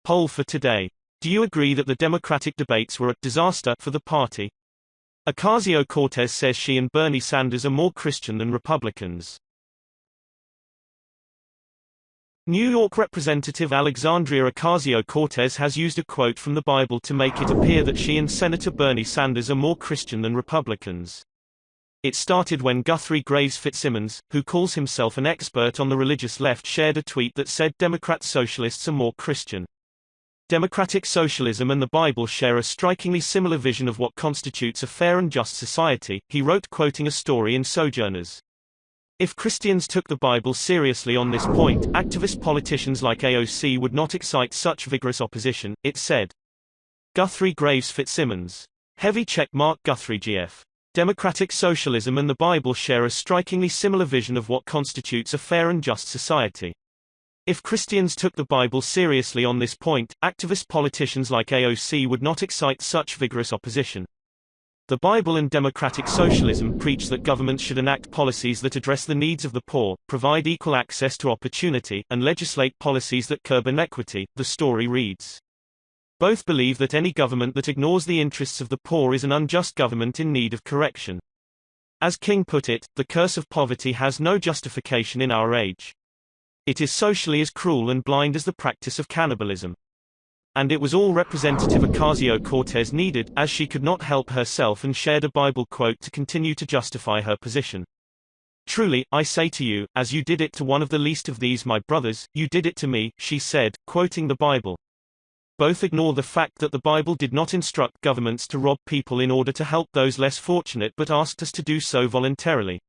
Poll for today. Do you agree that the Democratic debates were a disaster for the party? Ocasio-Cortez says she and Bernie Sanders are more Christian than Republicans. New York Representative Alexandria Ocasio-Cortez has used a quote from the Bible to make it appear that she and Senator Bernie Sanders are more Christian than Republicans. It started when Guthrie Graves Fitzsimmons, who calls himself an expert on the religious left, shared a tweet that said Democrat socialists are more Christian. Democratic socialism and the Bible share a strikingly similar vision of what constitutes a fair and just society, he wrote, quoting a story in Sojourners. If Christians took the Bible seriously on this point, activist politicians like AOC would not excite such vigorous opposition, it said. Guthrie Graves Fitzsimmons. Heavy check mark Guthrie GF. Democratic socialism and the Bible share a strikingly similar vision of what constitutes a fair and just society. If Christians took the Bible seriously on this point, activist politicians like AOC would not excite such vigorous opposition. The Bible and democratic socialism preach that governments should enact policies that address the needs of the poor, provide equal access to opportunity, and legislate policies that curb inequity, the story reads. Both believe that any government that ignores the interests of the poor is an unjust government in need of correction. As King put it, the curse of poverty has no justification in our age. It is socially as cruel and blind as the practice of cannibalism. And it was all Representative Ocasio-Cortez needed, as she could not help herself and shared a Bible quote to continue to justify her position. Truly, I say to you, as you did it to one of the least of these my brothers, you did it to me, she said, quoting the Bible. Both ignore the fact that the Bible did not instruct governments to rob people in order to help those less fortunate, but asked us to do so voluntarily.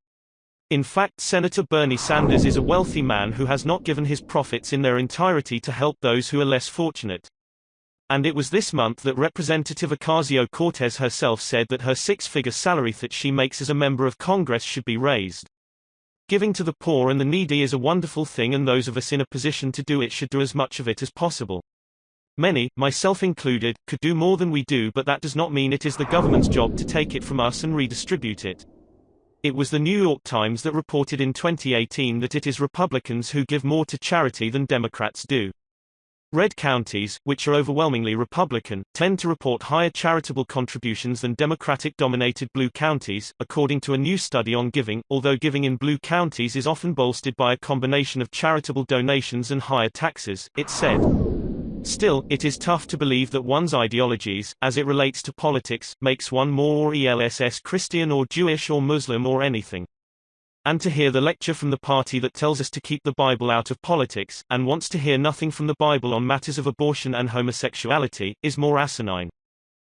In fact, Senator Bernie Sanders is a wealthy man who has not given his profits in their entirety to help those who are less fortunate. And it was this month that Representative Ocasio-Cortez herself said that her six-figure salary that she makes as a member of Congress should be raised. Giving to the poor and the needy is a wonderful thing, and those of us in a position to do it should do as much of it as possible. Many, myself included, could do more than we do, but that does not mean it is the government's job to take it from us and redistribute it. It was the New York Times that reported in 2018 that it is Republicans who give more to charity than Democrats do. Red counties, which are overwhelmingly Republican, tend to report higher charitable contributions than Democratic-dominated blue counties, according to a new study on giving, although giving in blue counties is often bolstered by a combination of charitable donations and higher taxes, it said. Still, it is tough to believe that one's ideologies, as it relates to politics, makes one more or less Christian or Jewish or Muslim or anything. And to hear the lecture from the party that tells us to keep the Bible out of politics, and wants to hear nothing from the Bible on matters of abortion and homosexuality, is more asinine.